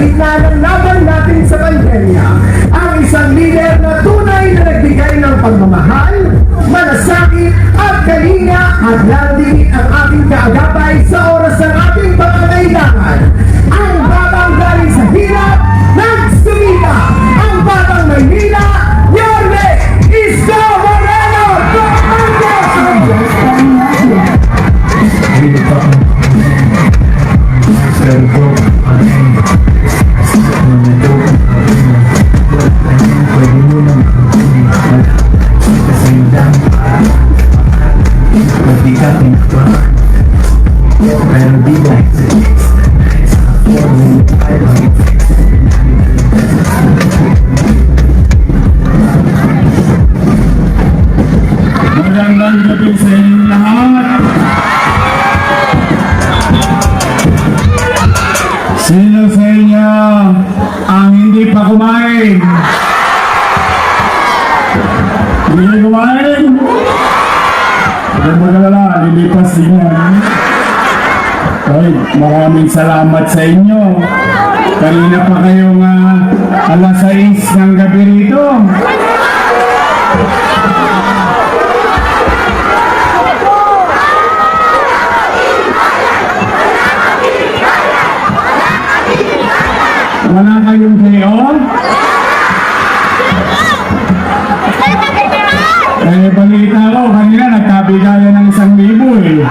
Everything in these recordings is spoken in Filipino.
gitna ng laban natin sa pandemya, ang isang leader na tunay na nagbigay ng pagmamahal, malasakit at kalinga at landi ang ating kaagapay sa oras ng ating pangangailangan. Ang batang galing sa hirap, nagsumita! Ang batang Maynila, Yorme Isko Moreno! Magandang gabi sa inyong lahat. Sino sa inyo ang hindi pa kumain? Hindi kumain? Huwag magalala, lilipas din yan. Ay, maraming salamat sa inyo. Kanina pa kayong alas 6 ng gabi rito. Wala kayong kayo? Eh, balita ko, kanina nagkabigayan ng 1,000 eh.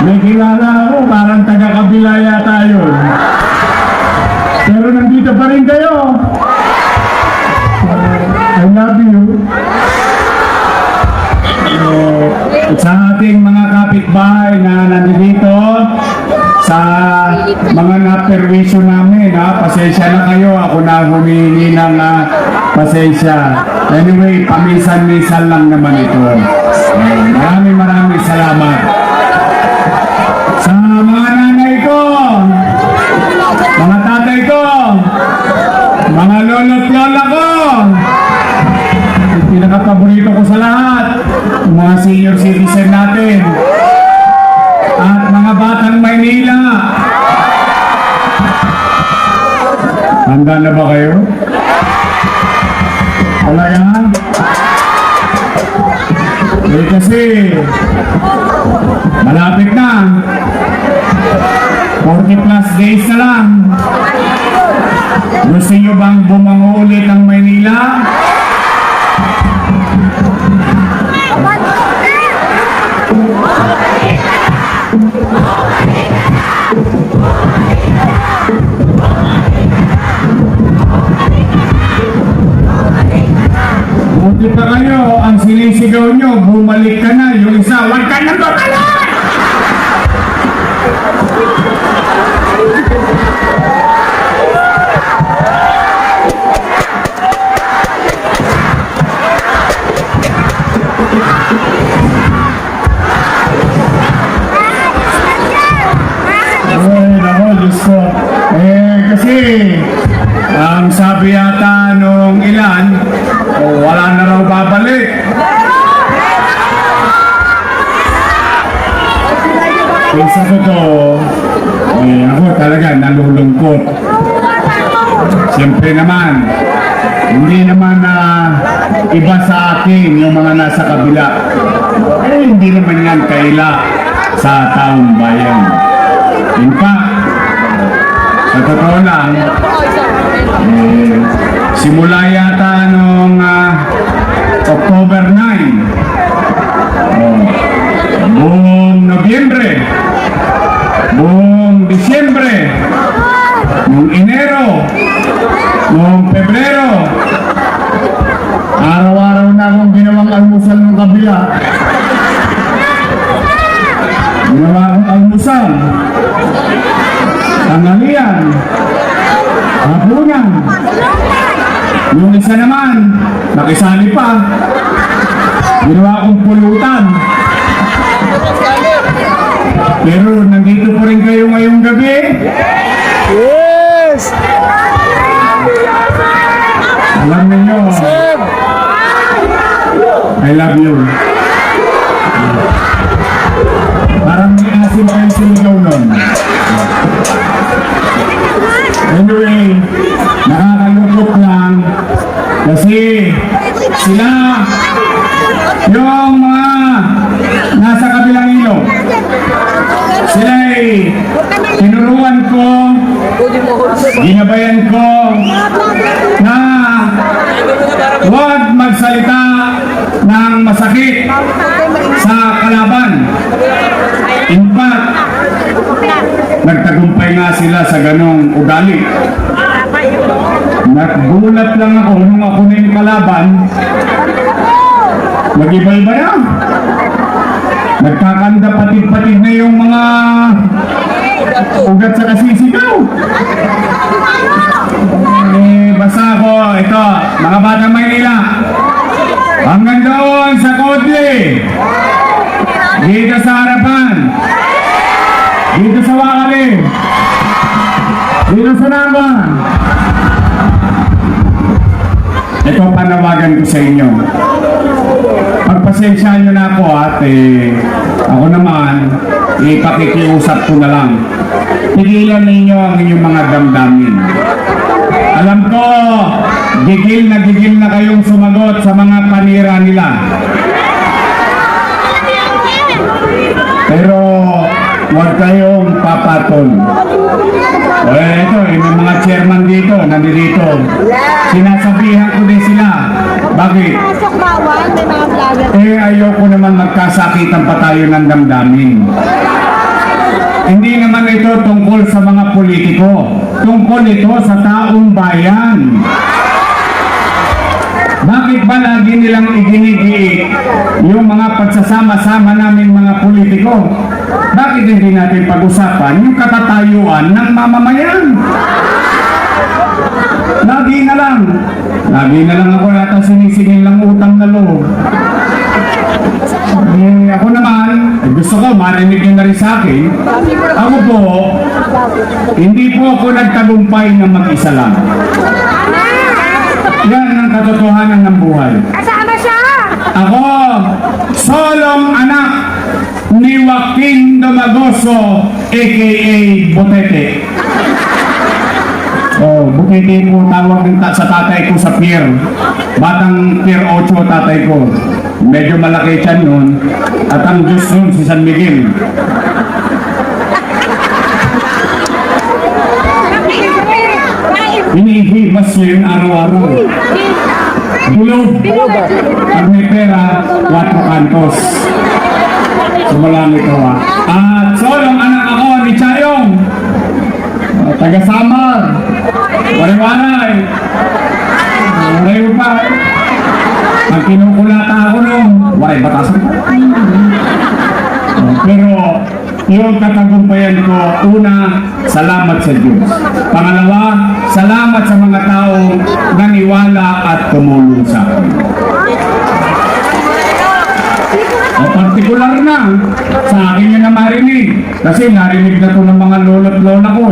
May kilala ako, parang taga-kabila yata yun. Pero nandito pa rin kayo. I love you. Sa ating mga kapitbahay na nandito, sa mga naperwisyo namin, pasensya na kayo, ako na humingi ng pasensya. Anyway, paminsan-minsan lang naman ito. Maraming salamat. Sa mga nanay ko, mga tatay ko, mga lolo't lola ko, yung pinaka-paborito ko sa lahat, mga senior citizen natin, at mga batang Maynila. Handa na ba kayo? Wala yan? Eh kasi malapit na. 40 plus days na lang. Gusto nyo bang bumango ulit ang Maynila? Buti pa kayo, ang sinisigaw nyo, bumalik ka na. Yung isa, wag ka na bumalik! Kasi ang sabi yata nung ilan, wala na raw babalik. Isa ko to, ako talaga nalulungkot. Siyempre naman, hindi naman iba sa akin yung mga nasa kabila. Hindi naman yan kaila sa taong bayan. In fact, sa totoo lang, simula yata noong October 9, buong Nobyembre, buong Disyembre, noong Enero, noong Pebrero, araw-araw na akong ginawang almusal ng kabila. Ginawa akong almusal, tanghalian, hapunan. Yung isa naman, nakisali pa. Ginawa akong pulutan. Pero nandito po rin kayo ngayong gabi. Yes! Alam niyo, I love you. Parang may asim kayo sinigaw nun. Sila'y tinuruan ko, ginabayan ko na huwag magsalita ng masakit sa kalaban. In fact, nagtagumpay nga sila sa ganong ugali. Nagulat lang ako nung ako na yung kalaban, mag-iba-iba na. Nagkakanda patid-patid na yung mga ugat sa kasisigaw. Basta ako, ito, mga batang Maynila, hanggang doon sa Kodli, dito sa harapan, dito sa Wakali, dito sa Namba. Ito panawagan ko sa inyo. Pagpasensyahan nyo na ako at ako naman, ipakikiusap ko na lang. Tigilan ninyo ang inyong mga damdamin. Alam ko, gigil na kayong sumagot sa mga panira nila. Pero huwag kayong papatol. Ito, may mga chairman dito, nandito. Sinasabihan ko din sila. Bakit? Pasok bawal, may mga vlogger. Ayoko naman magkasakitan pa tayo ng damdamin. Hindi naman ito tungkol sa mga politiko. Tungkol ito sa taong bayan. Bakit ba lagi nilang iginigiit yung mga pagsasama-sama namin mga politiko? Bakit hindi natin pag-usapan yung katatayuan ng mamamayan? Lagi na lang ako yata sinisingil ng utang na loob. Ako naman, gusto ko marinig nyo na rin sa akin. Ako po, hindi po ako nagtagumpay na mag-isa lang. Yan ang katotohanan ng buhay. Kasama siya! Ako, solong anak ni Joaquin Domagoso, a.k.a. Butete. Butete po tawag ng sa tatay ko sa pier. Batang pier 8 tatay ko. Medyo malaki tiyan nun. At ang Diyos nun si San Miguel. Inihimas niya yun araw-araw. Bulog. Pag may pera, 4 kantos. Sumalang ito ha. At solong anak ako ni Chayong. Taga-Samar. Wari-waray. Wari pa. Pag kinukulata ako nung, waray batasan ko. Pero yung katagumpayan ko, una, salamat sa Diyos. Pangalawa, salamat sa mga taong naniwala at tumulong sa akin. Partikular na, sa akin yun na marinig. Kasi narinig na to ng mga lolo't lola ko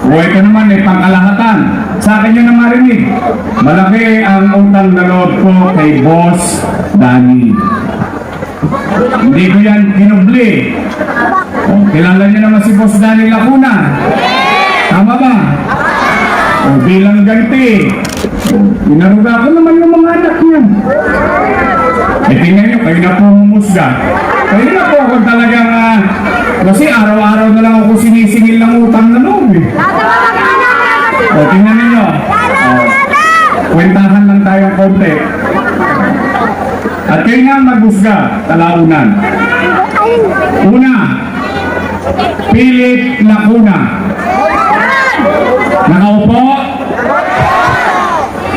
O ito naman pangkalahatan. Sa akin yun na marinig. Malaki ang utang na loob ko kay Boss Danny. Hindi ko yan kinubli. Kilala niyo naman si Boss Danny Lacuna. Tama ba? Bilang ganti, inaruga ko naman yung mga anak niya. Tingnan niyo, kayo na po humusga. Kayo na po ako talagang, kasi araw-araw na lang ako sinisingil ng utang na loob tingnan niyo. Kwentahan lang tayong konti. At kayo nga maghusga, talaunan. Una, Philip Lacuna. Nakaupo?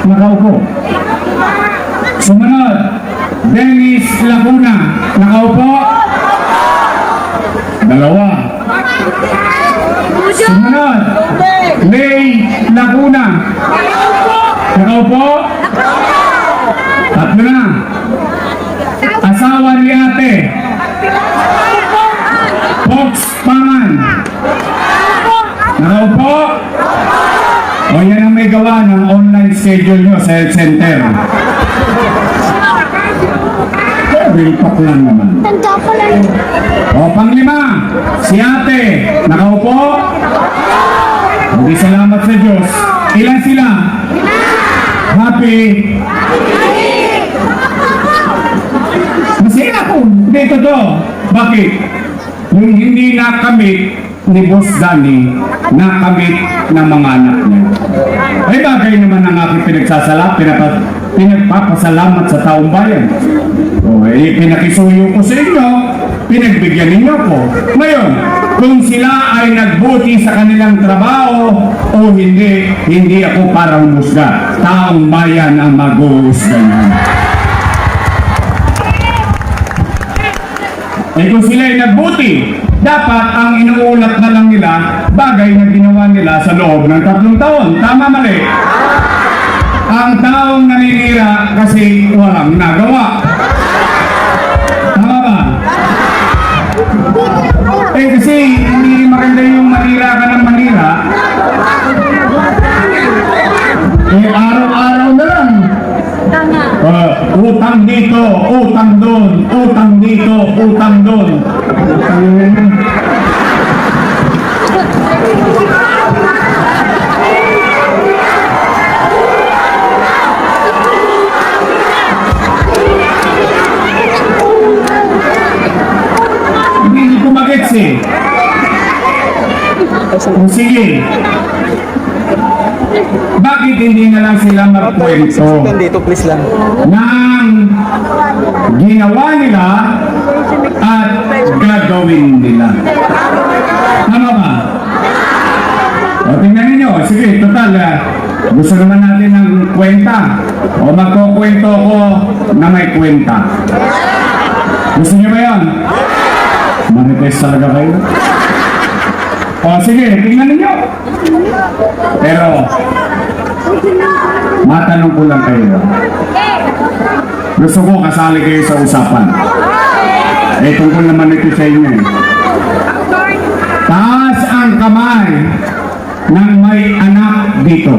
Nakaupo. Sumunod, Dennis Lacuna. Nakaupo? Dalawa. Sumunod, Lay Lacuna. Nakaupo? Tatlo na. Asawa ni ate. Fox Pangan. Nakaupo? O yan ang may gawa ng online schedule nyo sa health center. Real talk lang naman. Tanda ko lang. O panglima, si ate. Nakaupo? Hindi salamat sa Diyos. Ilan sila? Happy? Masaya ako. Hindi totoo. Bakit? Yung hindi nakamit ni Boss Danny, nakamit ng mga anak niya. Ay bagay naman ang aking pinagpapasalamat sa taong bayan. O pinakisuyo ko sa inyo, pinagbigyan ninyo ko. Ngayon, kung sila ay nagbuti sa kanilang trabaho o hindi ako para humusga. Taong bayan ang mag-uusga niyan. Kung sila ay nagbuti, dapat ang inuulat na lang nila bagay na ginawa nila sa loob ng 3 taon. Tama mali? Ang taong naninira kasi walang nagawa. Tama ba? Kasi hindi maganda yung manira ka ng manira. Araw-araw na lang. Utang dito, utang doon, utang dito, utang doon. Hindi ko magets eh. O sige. Bakit hindi na lang sila magkwento Dito, please lang. ng ginawa nila at gagawin nila? Tama ba? O tingnan ninyo, sige, total, gusto naman natin ng kwenta. O magkukwento ko na may kwenta. Gusto niyo ba yun? Marites talaga kayo. O sige, tingnan ninyo. Pero, matanong ko lang kayo. Gusto ko kasali kayo sa usapan. Tungkol naman ito sa inyo eh. Taas ang kamay ng may anak dito.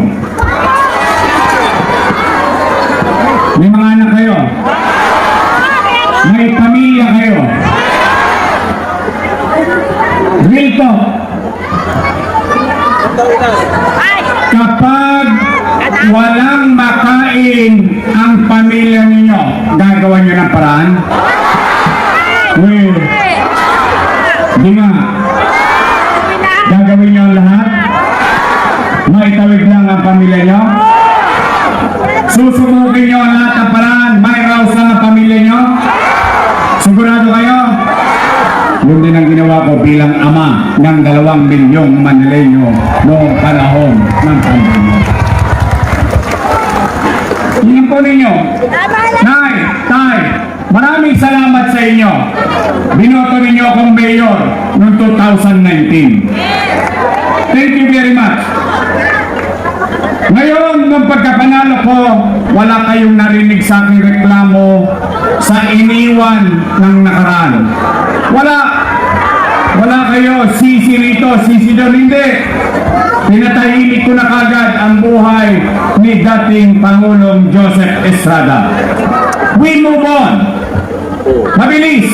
May mga anak kayo. May pamilya kayo. Real talk. Kapag walang makain ang pamilya ninyo, gagawa nyo ng paraan? Well, di nga. Gagawin nyo ang lahat? Maitawid lang ang pamilya nyo? Susubugin nyo ang lahat ng paraan? May raos lang ang pamilya nyo? Sigurado kayo? Yun din ang ginawa ko bilang ama ng 2 milyong Manileño noong panahon ng pandemya. Tingnan po ninyo. Nay, Tay, maraming salamat sa inyo. Binoto ninyo akong mayor noong 2019. Thank you very much. Ngayon, nung pagkapanalo ko, wala kayong narinig sa aking reklamo sa iniwan ng nakaraan. Wala kayo, sisi rito, sisi doon, hindi. Pinatahimik ko na kagad ang buhay ni dating Pangulong Joseph Estrada. We move on. Mabilis.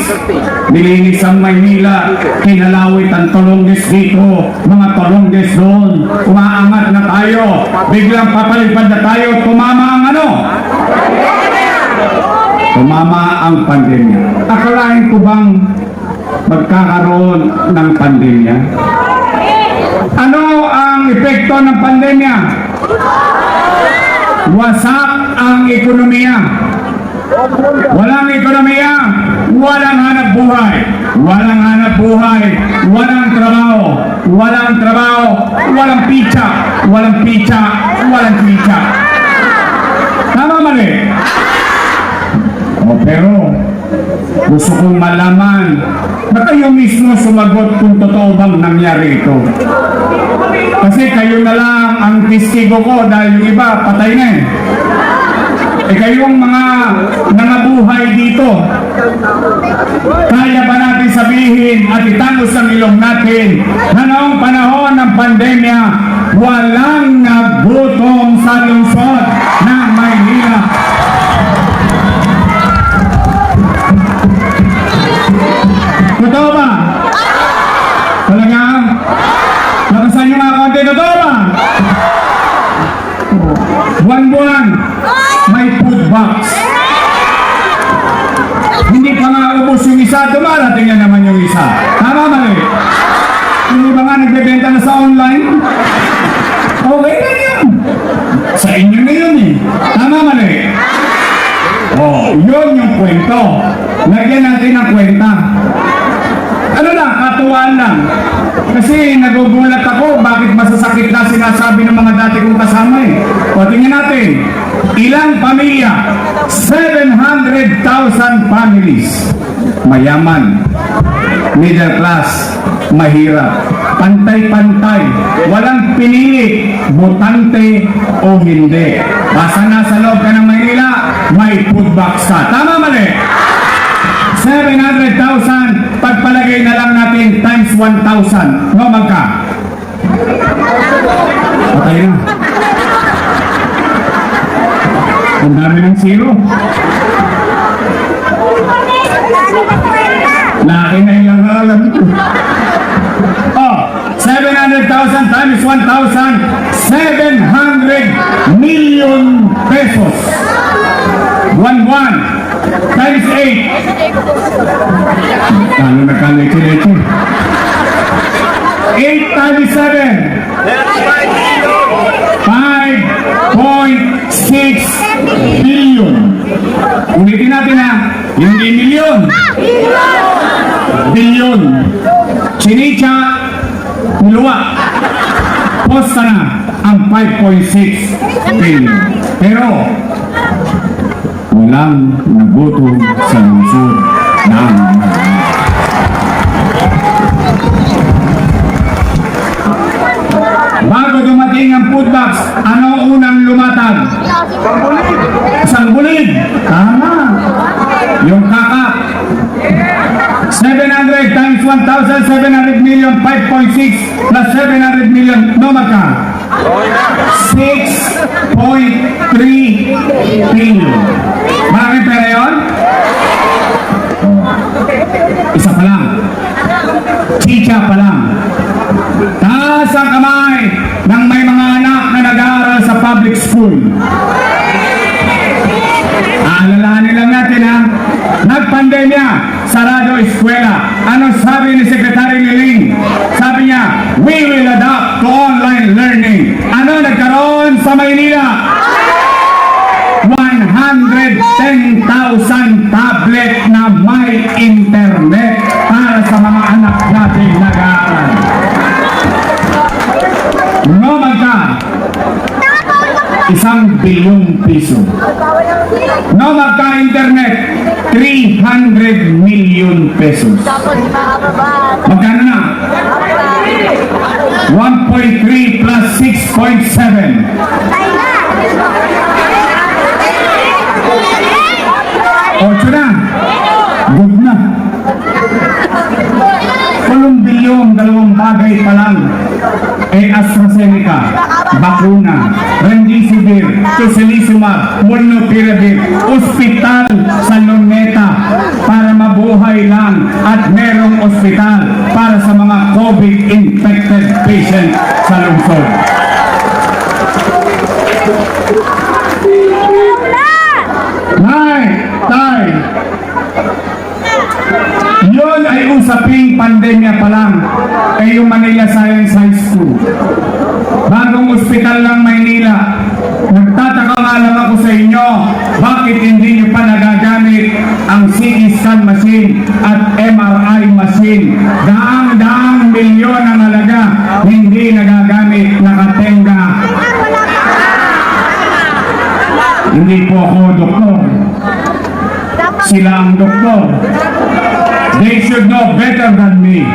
Nilinis ang Maynila, kinalawit ang Tolonges dito, mga Tolonges doon. Umaangat na tayo, biglang papalipad na tayo, tumama ang ano? Tumama ang pandemya. Akalain ko bang magkakaroon ng pandemya? Ano ang epekto ng pandemya? Wasak ang ekonomiya. Walang ekonomiya, walang hanap buhay. Walang hanap buhay, walang trabaho. Walang trabaho, walang pizza. Walang pizza, walang pizza. Tama mali? Pero gusto kong malaman na kayo mismo sumagot kung totoo bang nangyari ito. Kasi kayo na lang ang testigo ko dahil yung iba patay na eh. Kayong mga nangabuhay dito, kaya ba natin sabihin at itangos ng ilong natin na noong panahon ng pandemya, walang nagutom sa lungsod ng Maynila? Totoo ba? Talaga? Nakasan nyo nga konti, totoo ba? Buwan-buwan, may food box. Hindi pa nga ubos yung isa, dumarating na naman yung isa. Tama ba? nagbebenta na sa online. Okay na yun. Sa inyo na yun eh. Tama mali? Oh, yun yung kwento. Lagyan natin ng kwenta. Ano lang, katuwaan lang. Kasi nagugulat ako bakit masasakit na sinasabi ng mga dati kong kasama eh. O tingnan natin, ilang pamilya? 700,000 families. Mayaman, middle class, mahirap, pantay-pantay, walang pinili, botante o hindi. Basta nasa loob ka ng Maynila, may food box ka. Tama mali? 700,000, pagpalagay na lang natin times 1,000. No, magka? Patay na. Ang dami ng zero. Laki na ilang alam ko. Oh, 700,000 times 1,000, 700 million pesos. 1 times 8. Kano na kaleche-leche? 8 times 7. 5.6 billion. Ulitin natin ha, hindi milyon. Bilyon. Chinicha, niluwa. Posta na ang 5.6 billion. Pero, walang nagutom sa lungsod ng Manila. Bago dumating ang food box, ano unang lumatag? Isang bulig. Tama. Yung kakap. 700 times 1,000, 700 million, 5.6 plus 700 million, no maka? 6.3 billion. Maraming pera yun? Isa pa lang. Chicha pa lang. Taas ang kamay ng may mga anak na nag-aaral sa public school. Aalalahanin lang natin ha. Nagpandemya, sarado eskwela. Ano sabi ni Secretary Liling? Sabi niya, we will adapt to online learning. Ano nagkaroon sa Maynila? 110,000 tablet na may internet para sa mga anak natin nag-aaral. No magka? 1 bilyong piso. No magka internet? 300 million pesos. Magkano na? 1.3 plus 6.7. 8 na. Good na. 8 bilyon, dalawang bagay pa lang. AstraZeneca, bakuna, Remdesivir, Tocilizumab, Molnupiravir, ospital sa Luneta para mabuhay lang at merong ospital para sa mga COVID-infected patient sa lungsod. Tay! Yun ay usaping pandemya pa lang ay yung Manila Science High School. Bagong ospital ng Maynila. Nagtataka nga lang ako sa inyo, bakit hindi nyo pa nagagamit ang CT scan machine at MRI machine? Daang-daang milyon ang halaga, hindi nagagamit, nakatenga. Hindi po ako doktor. Sila ang doktor. They should know better than me.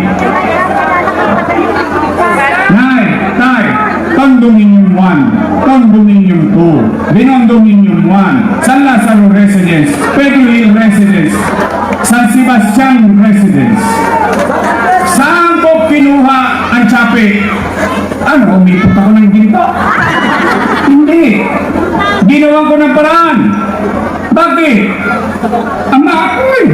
Tay, Condominium 1, Condominium 2, Condominium 1, San Lazaro Residence, Pedro Hill Residence, San Sebastian Residence. Saan ko kinuha ang tsapi? Ano, umipot ako ng ginto? Hindi. Ginawa ko ng paraan. Bakit? Ama ako eh.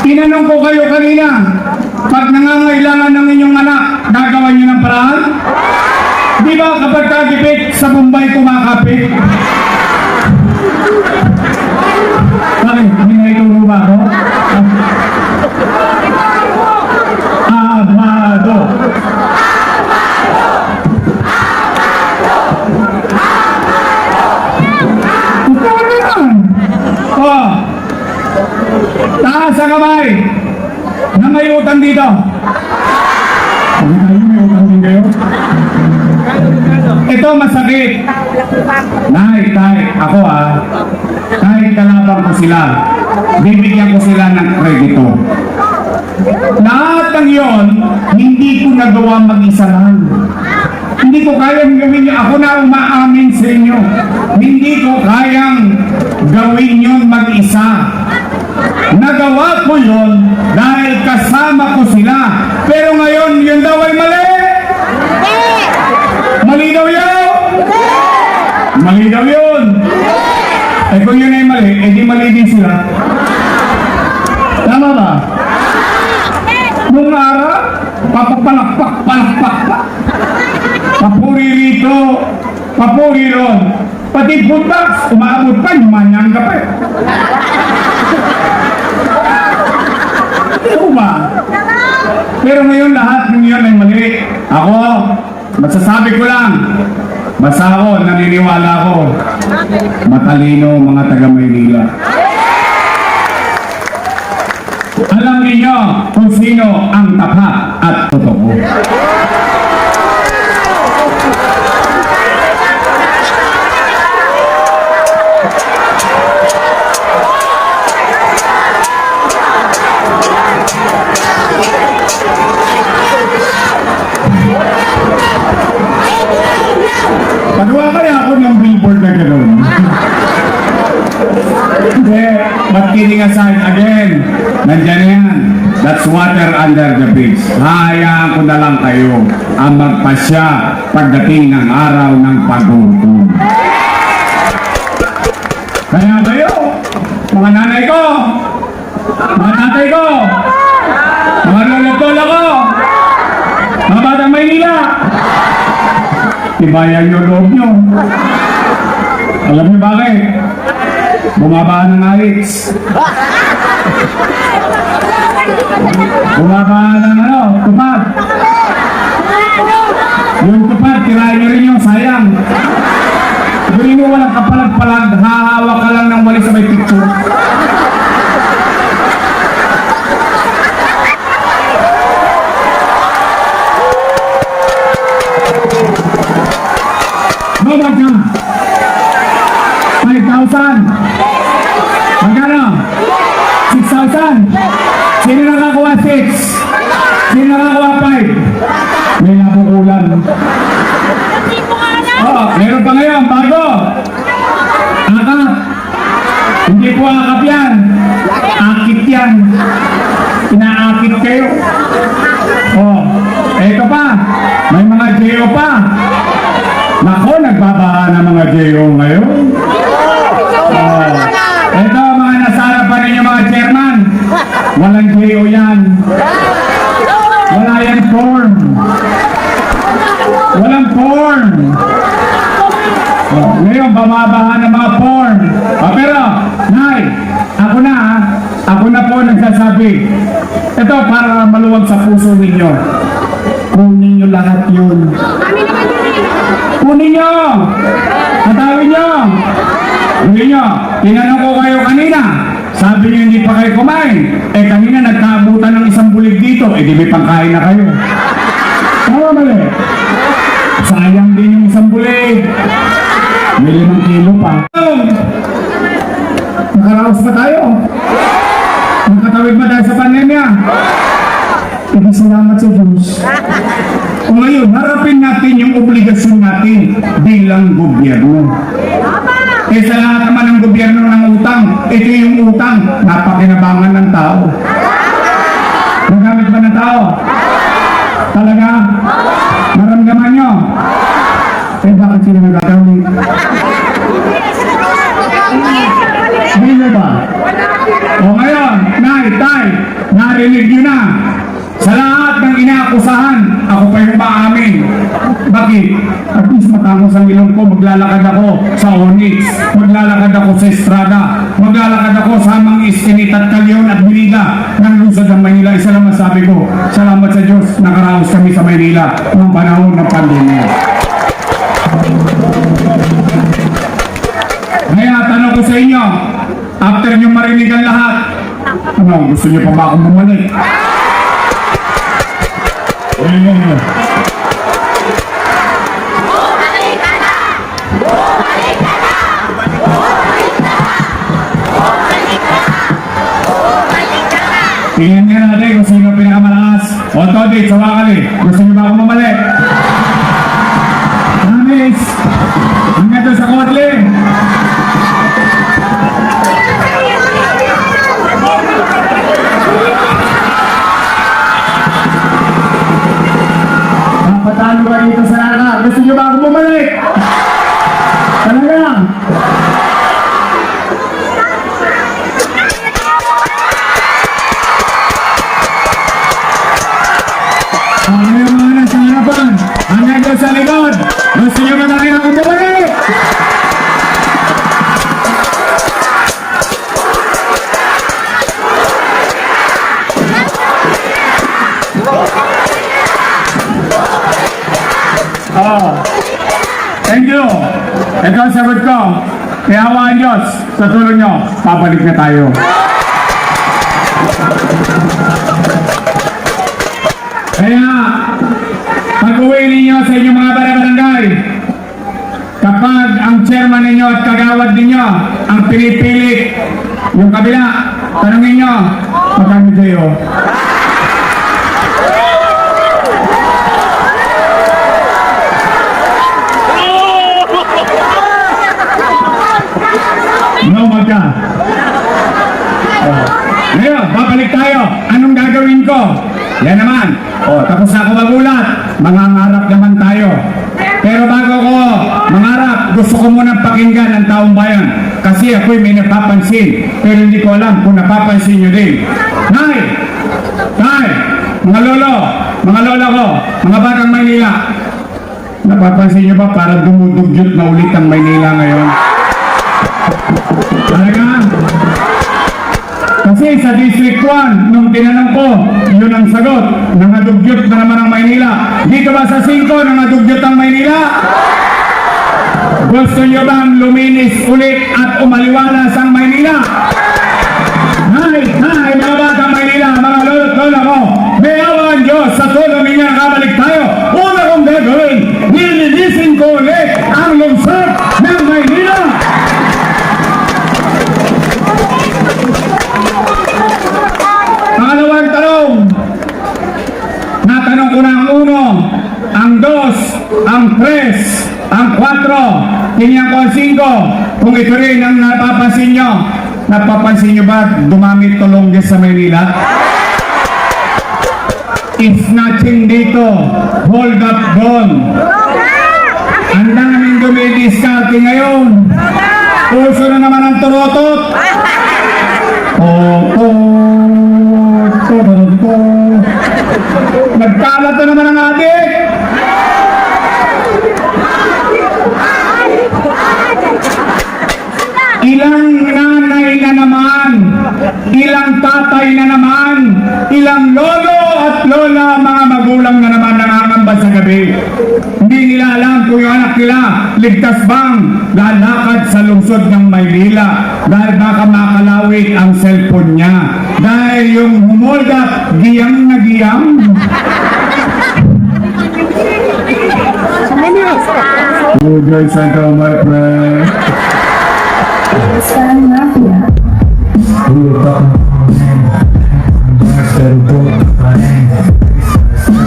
Tinanong ko kayo kanina, pag nangangailangan ng inyong anak, gagawan nyo ng paraan? Di ba kapag kagipit sa Bombay kumakapit? Bakit? Hindi na ituro ba ako? Taas ang kamay na may utang dito. Sabi tayo, may utang din kayo. Ito masakit. Nay, ako kahit kalaban ko sila, bibigyan ko sila ng kredito. Lahat ng yon, hindi ko nagawa mag-isa lang. Hindi ko kayang gawin yun. Ako na umaamin sa inyo. Hindi ko kayang gawin yun mag-isa. Nagawa ko yun dahil kasama ko sila. Pero ngayon, yun daw ay mali. Mali daw yun. Mali daw yun. Eh kung yun ay mali, eh di mali din sila. Tama ba? Nung araw, papapalakpak pa. Papuri rito, papuri ron. Pati butas, umaabot pa, manyang ka pa. Ito ba? Pero ngayon lahat ng yun ay mali. Ako, masasabi ko lang, basta ako, naniniwala ako, matalino mga taga-Maynila. Alam niyo kung sino ang tapat at totoo. Pagawa kaya ako ng billboard na gano'n. Hindi, but kidding aside, again, nandyan na yan. That's water under the bridge. Hayaan ko na lang kayo ang magpasya pagdating ng araw ng paghukom. Kaya kayo, mga nanay ko, mga tatay ko, mga lolo-lolo ko, mga batang Maynila, tibayan yung loob nyo. Alam niyo bakit? Bumaba ng ayits. Bumaba ng tupad. Yung tupad, tirahin nyo rin yung sayang. Gawin mo walang kapalag-palag, hahawak ka lang ng wali sa may picture. Bawag ka! 5,000! Magkano? 6,000! Sino nakakuha 6? Sino nakakuha 5? May napukulan. Oo, meron pa ngayon, bago! Akap! Hindi po akap yan! Akit yan! Inaakit kayo! Oh, eto pa! May mga JO pa! Nako, nagbabaha ng mga JO ngayon. Ito, mga nasa harapan ninyo mga chairman. Walang JO yan. Wala yan form. Walang form. Ngayon, bamabaha ng mga form. Pero, Nay, ako na po nagsasabi. Ito, para maluwag sa puso ninyo. Kunin nyo lahat yun. Kunin nyo! Tatawin nyo! Kunin nyo! Tinanong ko kayo kanina. Sabi nyo hindi pa kayo kumain. Eh kanina nagkaabutan ng isang bulig dito. Eh di may pangkain na kayo. Tama mali. Sayang din yung isang bulig. May 5 kilo pa. Nakaraos pa tayo. Nakatawid ba tayo sa pandemya? Salamat sa Diyos. O ngayon, harapin natin yung obligasyon natin bilang gobyerno. Eh sa lahat naman ng gobyerno ng utang, ito yung utang, napakinabangan ng tao. Nagamit ba ng tao? Talaga? Maramdaman nyo? Eh bakit sila nagagamit? Hindi nyo ba? O ngayon, Nay, Tay, narinig nyo na. Sa lahat ng inaakusahan, ako pa yung maamin. Bakit? At least matangos ang ilong ko, maglalakad ako sa Onyx, maglalakad ako sa Estrada, maglalakad ako sa mga Iskinit at Calyon at Binida ng Luzon ng Maynila. Isa lang masabi ko, salamat sa Diyos, nakaraos kami sa Maynila ng panahon ng pandemya. Kaya tanong ko sa inyo, after nyo marinig ang lahat, Ano, gusto niyo pa ba akong bumalik? Eh, tingnan nga natin kung sino pinakamalakas. O, Todit, sawakan eh. Gusto niyo ba akong bumalik? Promise! Hanggang doon sa Kotlin! Patalo ba dito sa Naka? Gusto niyo ba akong bumalik? Talaga? Ano yung mga nasa harapan? Hanggang doon sa likod! Gusto niyo ba talaga akong bumalik? Oh, thank you. Ito ang sagot ko. Kaya awaan Diyos, sa tulong nyo, papalik na tayo. Kaya, pag-uwi ninyo sa inyong mga barangay, kapag ang chairman ninyo at kagawad ninyo ang pinipilit yung kabila, tanongin nyo, magkano kayo? No, magka. Ngayon, babalik tayo. Anong gagawin ko? Yan naman. Tapos na ako magulat. Mangangarap naman tayo. Pero bago ko mangarap, gusto ko munang pakinggan ng taong bayan. Kasi ako'y may napapansin. Pero hindi ko alam kung napapansin nyo din. Nay! Tay! Mga lolo! Mga lola ko! Mga batang Maynila! Napapansin nyo ba parang dumudugyot na ulit ang Maynila ngayon? Talaga? Kasi sa District 1, nung tinanong ko, yun ang sagot. Nangadugyot na naman ang Maynila. Dito ba sa 5, nangadugyot ang Maynila? Gusto nyo bang luminis ulit at umaliwalas ang Maynila? Hay, mga bata Maynila, mga lola ko, may awa ang Diyos sa tulong ninyo nakabalik tayo. Una kong gagawin, nililisin ko ulit ang lungsod ng Maynila. Pangalawang tanong. Natanong ko na ang 1, ang 2, ang 3, ang 4, tiniyang ko ang 5. Kung ito rin ang napapansin nyo. Napapansin nyo ba dumamit tulongges sa Maynila? Snatching dito. Hold up doon. Ang daming dumidiskarte ngayon. Puso na naman ang turotot. Nagkalat na naman ang adik. Ilang nanay na naman, ilang tatay na naman, ilang lolo at lola, mga magulang na naman nangangamba sa gabi. Hindi nila alam kung yung anak nila ligtas bang lalakad sa lungsod ng Maynila dahil baka makalawit ang cellphone niya. Dahil yung humold up, giyang na giyang. Good day, Santa, my friend.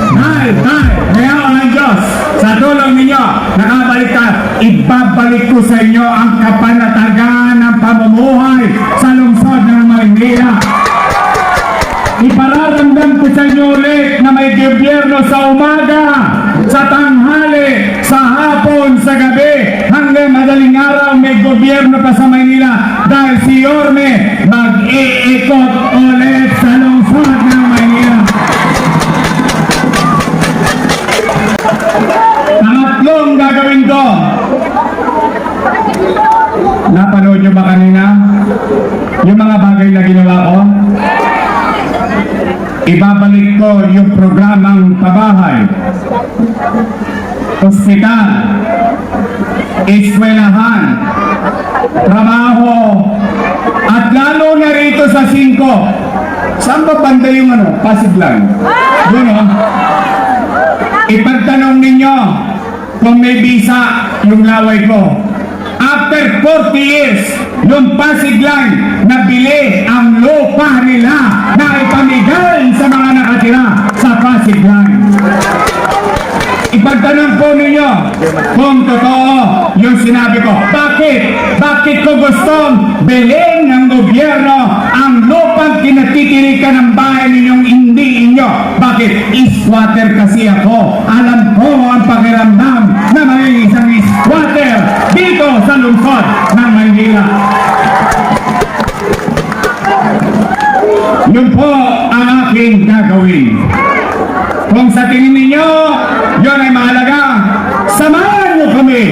Tay, ngayon ang Diyos, sa tulong ninyo, nakabalik ka, ibabalik ko sa inyo ang kapanatagan ng pamumuhay sa lungsod ng Maynila. Ipararamdam ko sa inyo ulit na may gobyerno sa umaga, sa tanghali, sa hapon, sa gabi, hanggang madaling araw may gobyerno pa sa Maynila dahil si Yorme mag-iikot ulit sa lungsod ng Maynila. Pangatlong gagawin ko. Napanood nyo ba kanina yung mga bagay na ginawa ko? Ibabalik ko yung programang pabahay, ospital, eskwelahan, trabaho, at lalo na rito sa 5, Saan ba banda yung Pasig Line? Doon Ipagtanong ninyo kung may visa yung laway ko. After 40 years, yung Pasig Line, nabili ang lupa nila na ipamigay sa mga nakatira sa Pasig Line. Ipagtanong po ninyo kung totoo yung sinabi ko. Bakit? Bakit ko gustong bilhin ng gobyerno ang lupang kinatitirikan ng bahay ninyong hindi inyo? Bakit? Squatter kasi ako. Alam ko ang pakiramdam na may isang squatter dito sa lungsod ng Maynila. Yun po ang aking gagawin. Kung sa tingin ninyo, yun ay mahalaga, samahan nyo kami.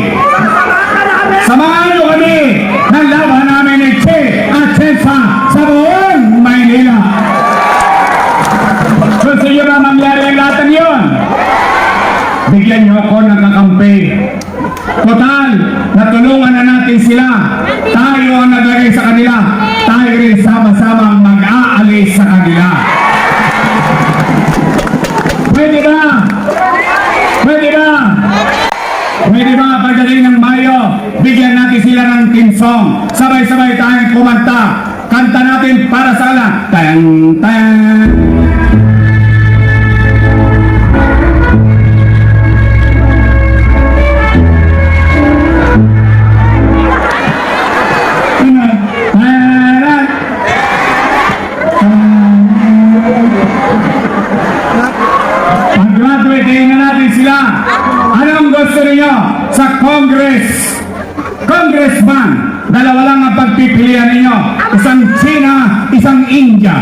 Samahan nyo kami ng laban namin ni Che at Chensa sa buong Maynila. Gusto nyo ba mangyari ang lahat ng yun? Bigyan nyo ako ng kakampi. Total, natulungan na natin sila. Tayo ang naglagay sa kanila. Tayo rin sama-sama mag-aalis sa kanila. Pwede ba? Pwede ba? Pwede ba pagdating ng Mayo, bigyan natin sila ng team song. Sabay-sabay tayong kumanta. Kanta natin para sa ala. Tang, tang. Pag-graduate na natin sila. Anong gusto niyo sa Congress? Congressman, dalawa lang ang pagpipilian ninyo. Isang China, isang India.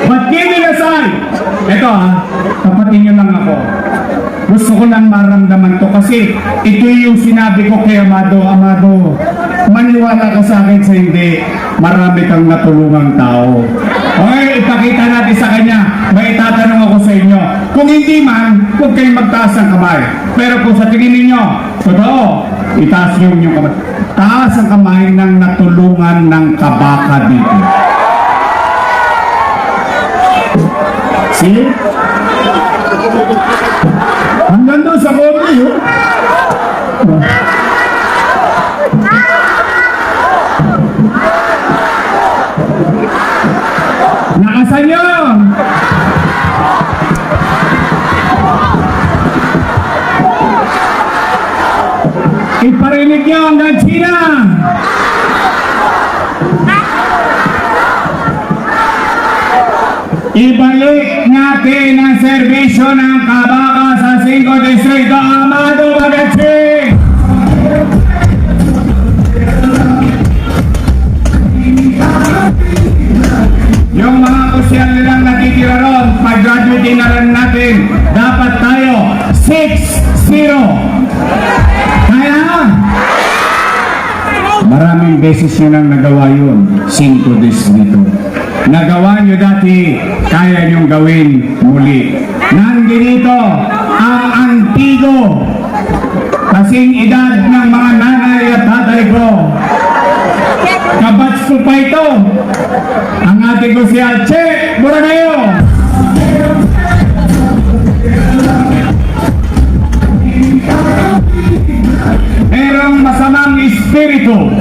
But give me the sign. Ito tapatin niyo lang ako. Gusto ko lang maramdaman to kasi ito yung sinabi ko kay Amado. Amado, maniwala ka sa akin sa hindi. Marami kang natulungang tao. Okay, ipakita natin sa kanya. May itatanong ako sa inyo. Kung hindi man, huwag kayong magtaas ng kamay. Pero kung sa tingin ninyo, totoo, itaas yung inyong kamay. Taas ang kamay ng natulungan ng kabaka dito. See? Hanggang doon sa kobe, yun. Nakasan nyo! Iparinig nyo hanggang China! Ibalik natin ang serbisyo ng kabaka sa 5 distrito. Amado Bagatsing! Yung mga kusyal nilang natitira ron, pag-graduate na rin natin, dapat tayo 6-0. Kaya? Maraming beses nyo nang nagawa yun, 5 distrito. Nagawa nyo dati, kaya nyong gawin muli. Nandito ang antigo, kasing edad ng mga nanay at tatay ko. Kabats ko pa ito. Ang ating ko si Alche Buranayo. Merong masamang espiritu